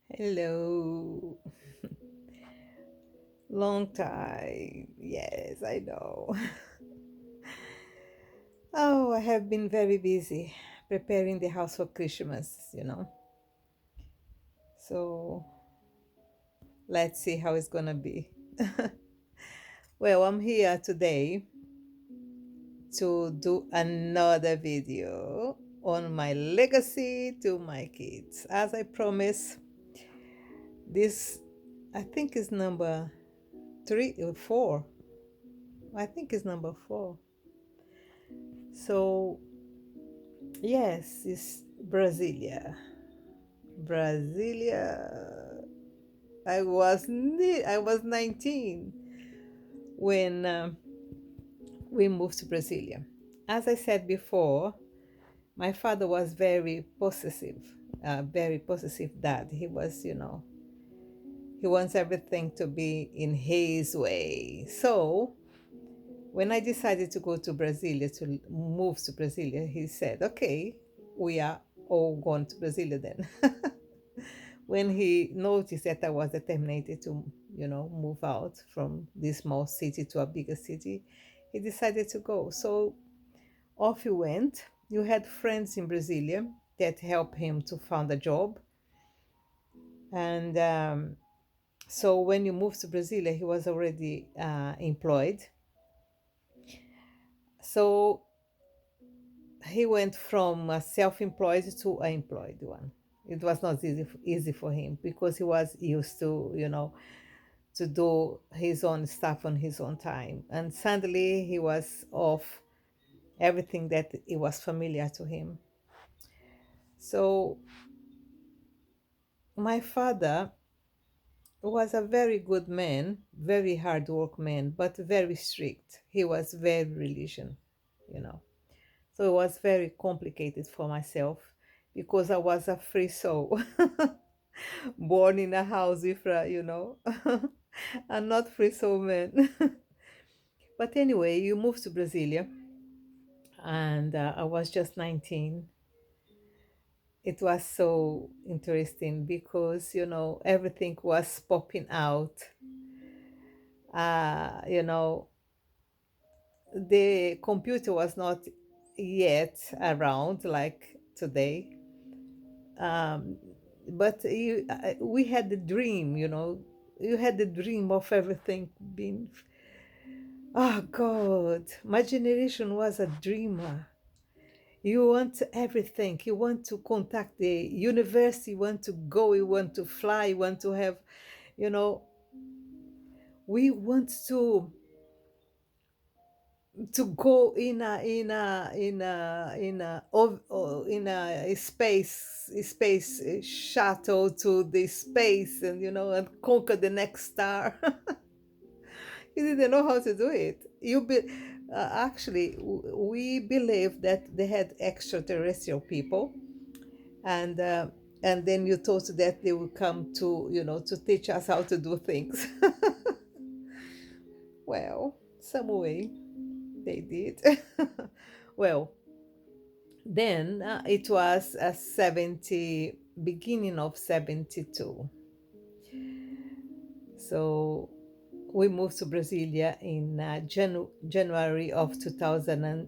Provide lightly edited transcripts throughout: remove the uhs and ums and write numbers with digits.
Hello. Long time. Yes, I know. Oh, I have been very busy preparing the house for Christmas. So let's see how it's gonna be. Well, I'm here today to do another video on my legacy to my kids. As I promised, this I think is number 3 or 4. I think it's number 4. So yes, it's Brasilia. Brasilia. I was 19 when we moved to Brasilia. As I said before, my father was very possessive dad. He wants everything to be in his way. So when I decided to go to Brasilia, to move to Brasilia, he said, okay, we are all going to Brasilia then. When he noticed that I was determined to move out from this small city to a bigger city, he decided to go. So off he went. You had friends in Brasilia that helped him to find a job. And so when you moved to Brasilia, he was already employed. So he went from a self-employed to an employed one. It was not easy for him because he was used to do his own stuff on his own time. And suddenly he was off everything that it was familiar to him. So my father was a very good man, very hard work man, but very strict. He was very you know. So it was very complicated for myself because I was a free soul, born in a house with a not free soul man. But anyway, you moved to Brasilia, and I was just 19. It was so interesting because, everything was popping out. Uh, you know, the computer was not yet around like today. Um, but we had the dream. You had the dream of everything being. Oh, God, my generation was a dreamer. You want everything. You want to contact the universe. You want to go. You want to fly. You want to have, you know, we want to go in a space shuttle to the space, and conquer the next star. You didn't know how to do it. Actually, we believe that they had extraterrestrial people, and and then you thought that they would come to teach us how to do things. Well, some way they did. Well, then it was 70, beginning of 72. So we moved to Brasilia in January of 2000 and,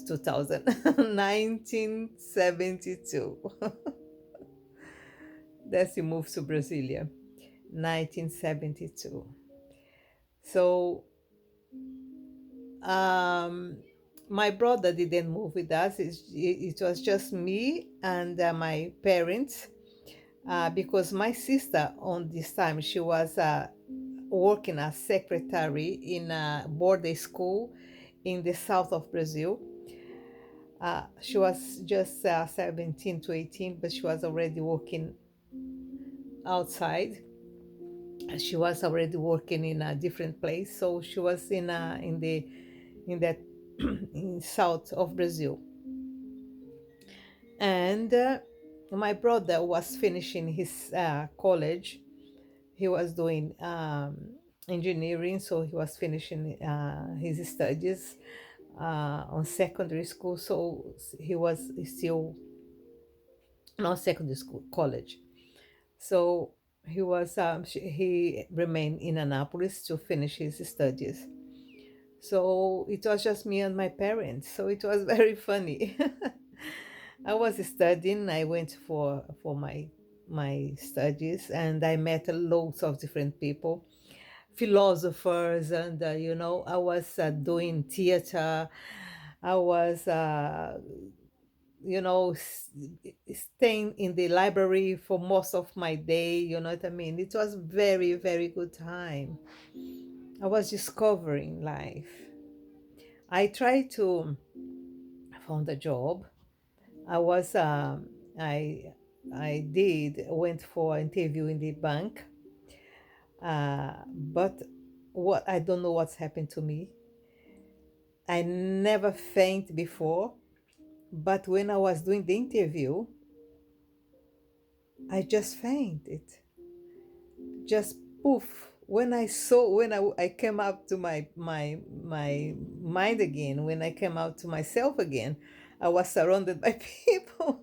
2000 1972. That's we moved to Brasilia, 1972. So um, my brother didn't move with us. It was just me and my parents, because my sister on this time, she was working as secretary in a boarding school in the south of Brazil. She was just 17 to 18, but she was already working outside. She was already working in a different place, so she was in that in south of Brazil. And my brother was finishing his college. He was doing engineering, so he was finishing his studies on secondary school. So he was still not secondary school, college. So he remained in Annapolis to finish his studies. So it was just me and my parents. So it was very funny. I was studying. I went for my studies, and I met loads of different people, philosophers, and I was doing theater. I was staying in the library for most of my day. You know what I mean? It was very, very good time. I was discovering life. I tried to found a job. I was I did went for interview in the bank, but what I don't know what's happened to me. I never faint before, but when I was doing the interview, I just fainted. Just poof. When I came up to my mind again, when I came out to myself again, I was surrounded by people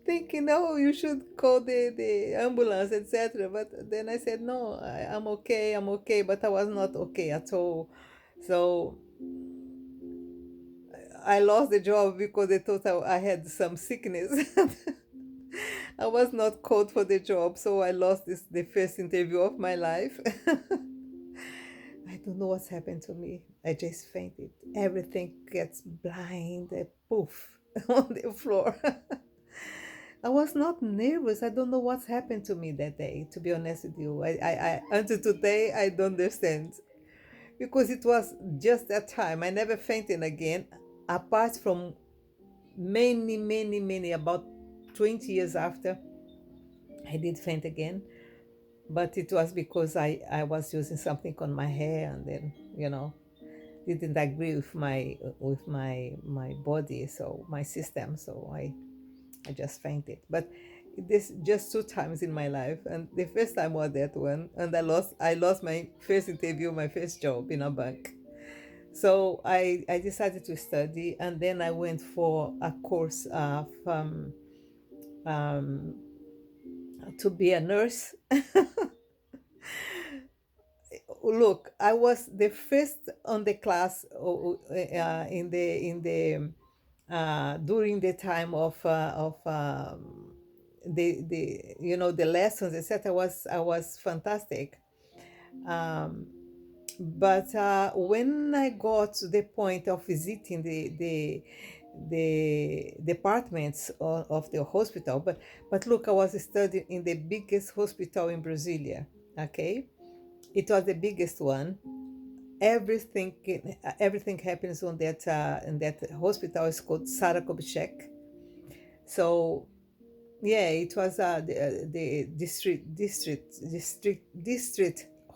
thinking, oh, you should call the ambulance, etc. But then I said, no, I'm okay, but I was not okay at all. So I lost the job because they thought I had some sickness. I was not called for the job, so I lost the first interview of my life. I don't know what's happened to me. I just fainted. Everything gets blind, poof, on the floor. I was not nervous. I don't know what's happened to me that day, to be honest with you. Until today, I don't understand. Because it was just that time. I never fainted again, apart from many, many, many, about 20 years after, I did faint again. But it was because I was using something on my hair, and then, didn't agree with my body, so my system, so I just fainted. But this just two times in my life, and the first time was that one, and I lost my first interview, my first job in a bank. So I decided to study, and then I went for a course from um, to be a nurse. Look, I was the first on the class in the during the time of the lessons, etc. I was fantastic. Um, but when I got to the point of visiting the departments of the hospital, but look, I was studying in the biggest hospital in Brasilia. Okay, it was the biggest one. Everything happens on that in that hospital is called Sara Kubitschek. So yeah, it was the district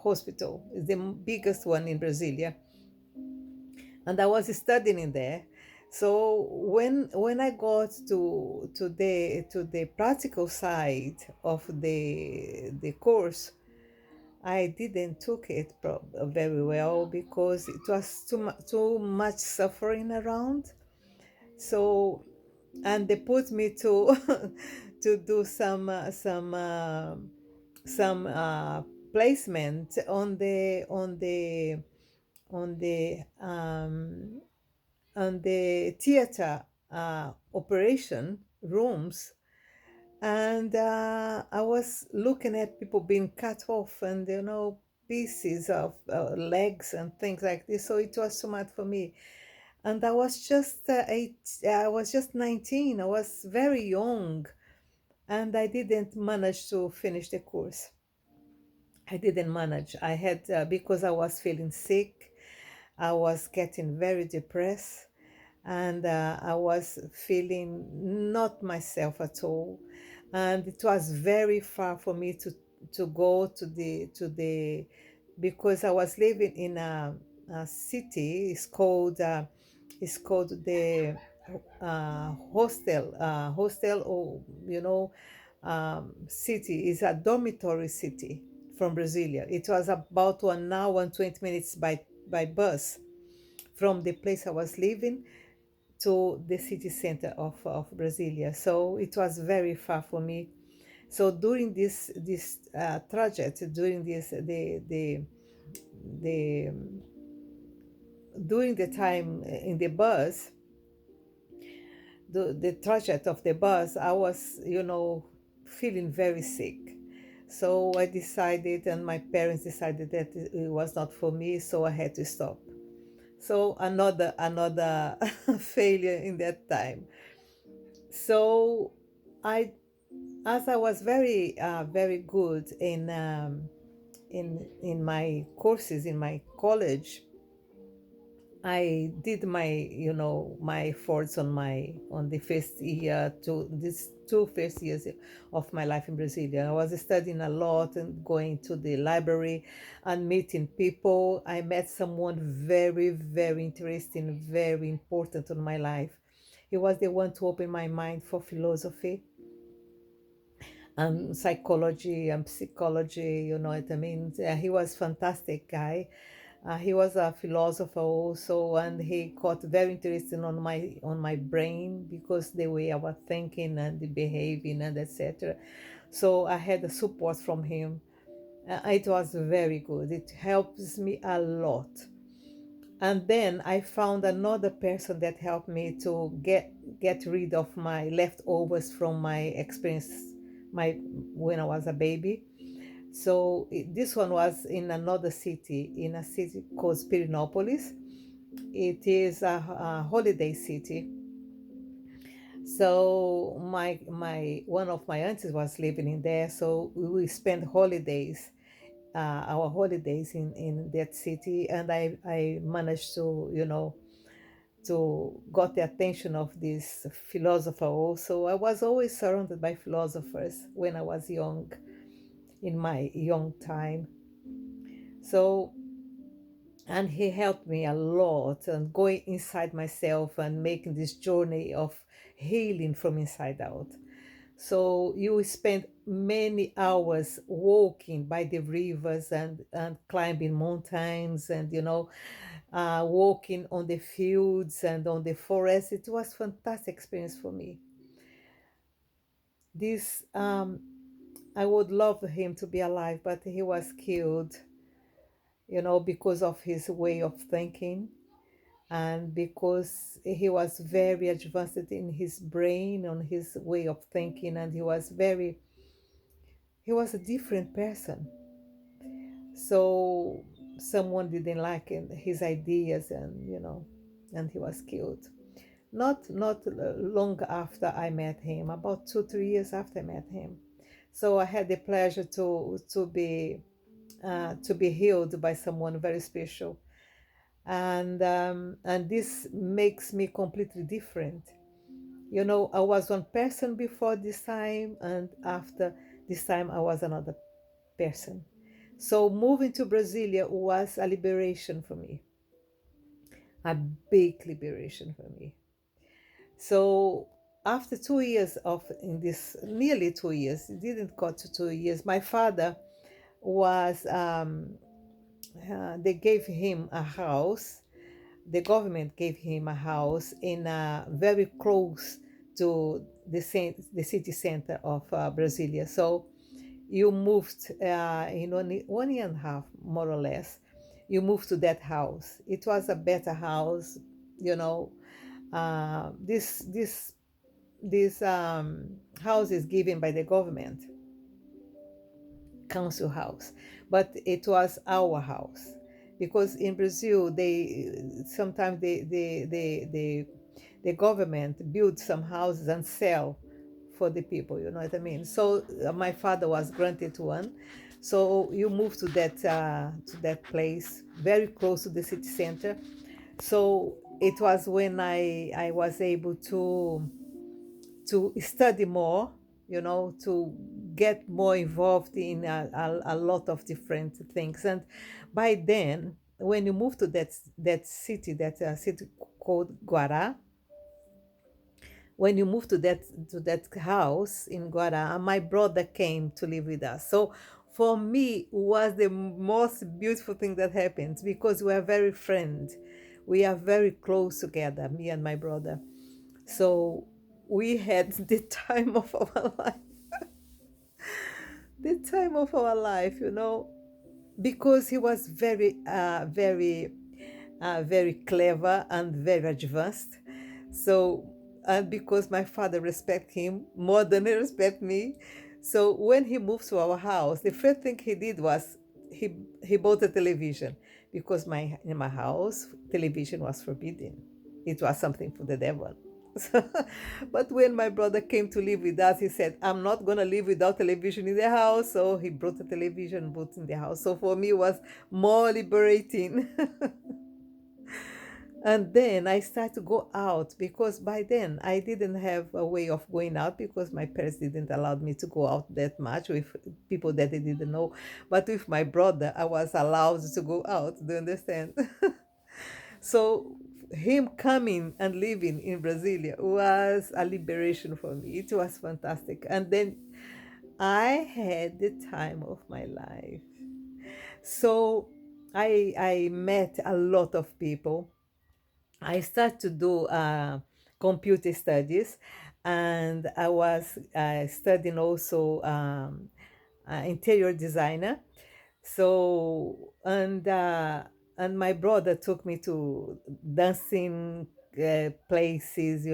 hospital. It's the biggest one in Brasilia, and I was studying in there. So when I got to the practical side of the course, I didn't took it very well because it was too much suffering around. So, and they put me to to do some placement on the theater operation rooms, and I was looking at people being cut off, and pieces of legs and things like this. So it was too much for me, and I was just 19. I was very young, and I didn't manage to finish the course. I didn't manage. I had because I was feeling sick. I was getting very depressed, and I was feeling not myself at all. And it was very far for me to go to the because I was living in a city. It's called the hostel, or city is a dormitory city from Brasilia. It was about 1 hour and 20 minutes by bus from the place I was living to the city center of Brasilia. So it was very far for me. So during this traject, during this the during the time in the bus, the traject of the bus, I was, feeling very sick. So I decided, and my parents decided that it was not for me, so I had to stop. So another failure in that time. So I, as I was very good in my courses in my college, I did my, my efforts on the first year to this 2 first years of my life in Brasilia. I was studying a lot and going to the library and meeting people. I met someone very interesting, very important in my life. He was the one to open my mind for philosophy and psychology and psychology. You know what I mean? He was fantastic guy. He was a philosopher also, and he got very interested on my brain because the way I was thinking and the behaving and etc. So I had the support from him. It was very good. It helps me a lot. And then I found another person that helped me to get rid of my leftovers from my experience, my when I was a baby. So this one was in another city, in a city called Spirinopolis. It is a holiday city. So my one of my aunties was living in there. So we spent our holidays in that city, and I managed to got the attention of this philosopher also. I was always surrounded by philosophers when I was young, in my young time. So, and he helped me a lot and going inside myself and making this journey of healing from inside out. So you spend many hours walking by the rivers and climbing mountains and walking on the fields and on the forest. It was fantastic experience for me. This I would love him to be alive, but he was killed, because of his way of thinking and because he was very advanced in his brain, on his way of thinking, and he was a different person. So someone didn't like his ideas, and he was killed. Not long after I met him, about 2 3 years after I met him. So I had the pleasure to be healed by someone very special, and this makes me completely different. I was one person before this time, and after this time I was another person. So moving to Brasilia was a liberation for me, a big liberation for me. So after 2 years of in this nearly 2 years, it didn't go to 2 years. My father was they gave him a house. The government gave him a house in very close to the city center of Brasilia. So you moved in only 1 year and a half, more or less. You moved to that house. It was a better house, you know. This house is given by the government, council house, but it was our house because in Brazil they sometimes the government build some houses and sell for the people. You know what I mean? So my father was granted one, so you move to that place very close to the city center. So it was when I was able to study more, to get more involved in a lot of different things. And by then, when you move to that city, that city called Guará, when you move to that house in Guará, my brother came to live with us. So for me, it was the most beautiful thing that happened because we are very friends. We are very close together, me and my brother. So we had the time of our life. the time of our life, because he was very clever and very advanced. So, and because my father respect him more than he respect me, so when he moved to our house, the first thing he did was he bought a television, because in my house television was forbidden. It was something for the devil. So, but when my brother came to live with us, he said, "I'm not gonna live without television in the house." So he brought a television, brought in the house. So for me, it was more liberating. And then I started to go out, because by then I didn't have a way of going out, because my parents didn't allow me to go out that much with people that they didn't know. But with my brother, I was allowed to go out. Do you understand? So him coming and living in Brasilia was a liberation for me. It was fantastic. And then I had the time of my life. So I met a lot of people. I started to do computer studies, and I was studying also interior designer. So and my brother took me to dancing places,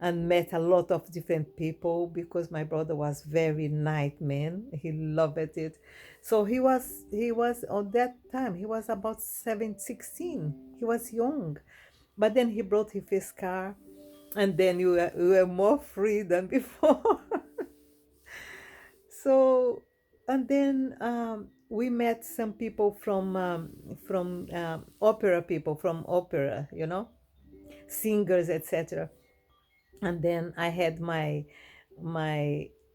and met a lot of different people, because my brother was very night man. He loved it. So he was on that time, he was about 16. He was young, but then he brought his car, and then we were more free than before. So, and then we met some people from opera, people from opera, singers, etc. And then I had my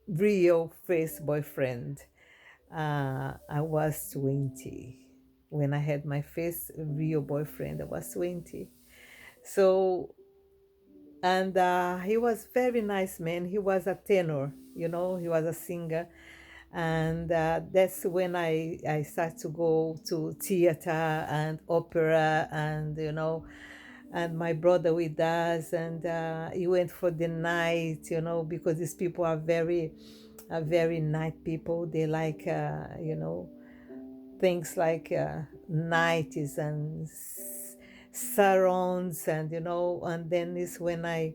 real first boyfriend. I was 20 when I had my first real boyfriend. I was 20. So, and he was very nice man. He was a tenor, he was a singer. And that's when I started to go to theater and opera, and my brother with us, and he went for the night, because these people are very night people. They like things like nights and sarons, and then is when I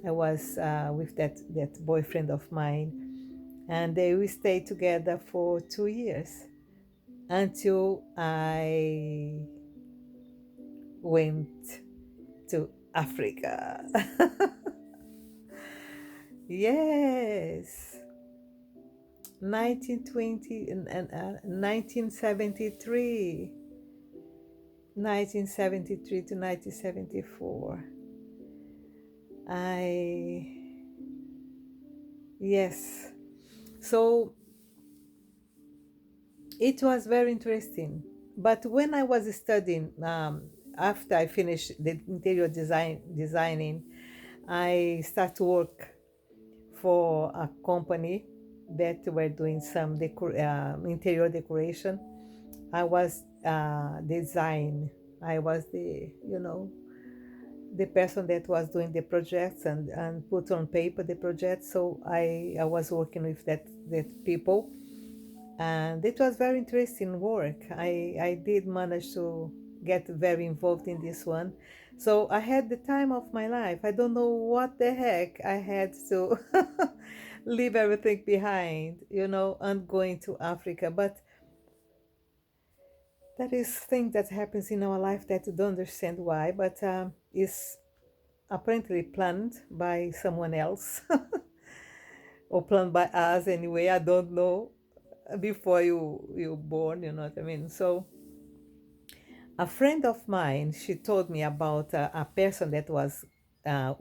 was with that boyfriend of mine, and we stayed together for 2 years until I went to Africa. Yes, 1920 and 1973, 1973 to 1974. I Yes. So it was very interesting. But when I was studying, after I finished the interior designing, I started to work for a company that were doing some interior decoration. I was design. I was the person that was doing the projects and put on paper the project. So I was working with that people, and it was very interesting work. I did manage to get very involved in this one. So I had the time of my life. I don't know what the heck I had to leave everything behind, and going to Africa. But that is thing that happens in our life that you don't understand why, but is apparently planned by someone else or planned by us anyway. I don't know. Before you born, you know what I mean. So a friend of mine, she told me about a person that was uh,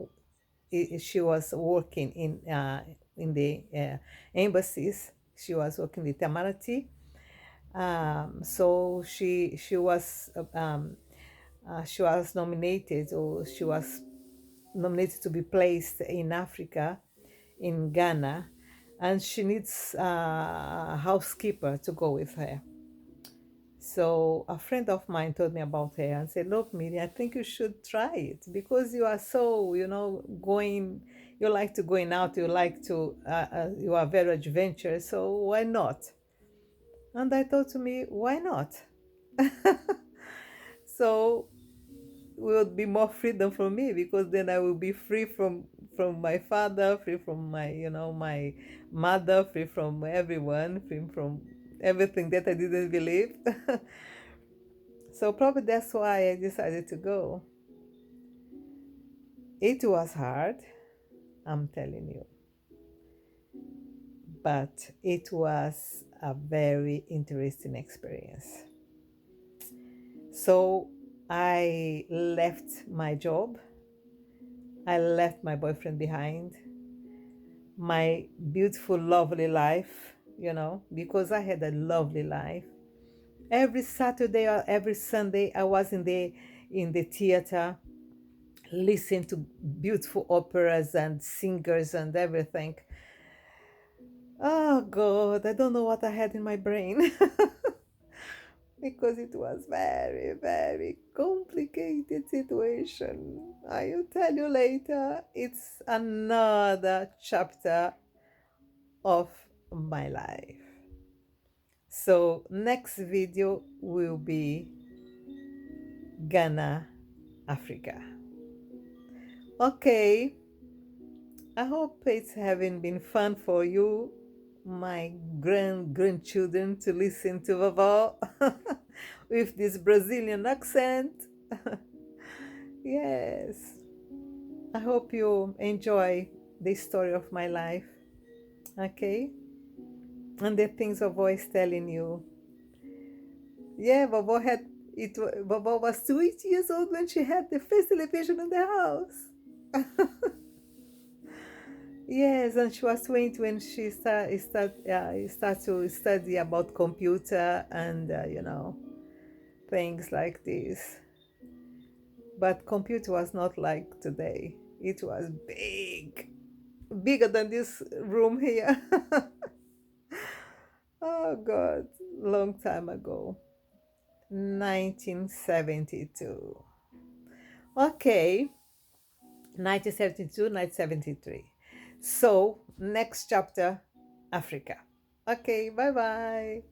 she was working in the embassies. She was working in Itamaraty. So she was nominated, or she was nominated to be placed in Africa, in Ghana, and she needs a housekeeper to go with her. So a friend of mine told me about her and said, "Look, Miriam, I think you should try it, because you are so, going You like to going out, you like to, you are very adventurous, so why not? And I thought to me, why not? So will be more freedom for me, because then I will be free from my father, free from my, my mother, free from everyone, free from everything that I didn't believe. So probably that's why I decided to go. It was hard, I'm telling you, but it was a very interesting experience. So I left my job, I left my boyfriend behind, my beautiful, lovely life, because I had a lovely life. Every Saturday or every Sunday, I was in the theater, listening to beautiful operas and singers and everything. Oh God, I don't know what I had in my brain. Because it was very, very complicated situation. I will tell you later. It's another chapter of my life. So next video will be Ghana, Africa. Okay, I hope it's having been fun for you, my grandchildren, to listen to Vavá with this Brazilian accent. Yes, I hope you enjoy the story of my life. Okay, and the things Vavá is telling you. Yeah, Vavá had it. Vavá was 2 years old when she had the first television in the house. Yes, and she was 20 when she start to study about computer and things like this. But computer was not like today. It was big, bigger than this room here. Oh God, long time ago, 1972. Okay, 1972, 1973. So next chapter, Africa. Okay, bye bye.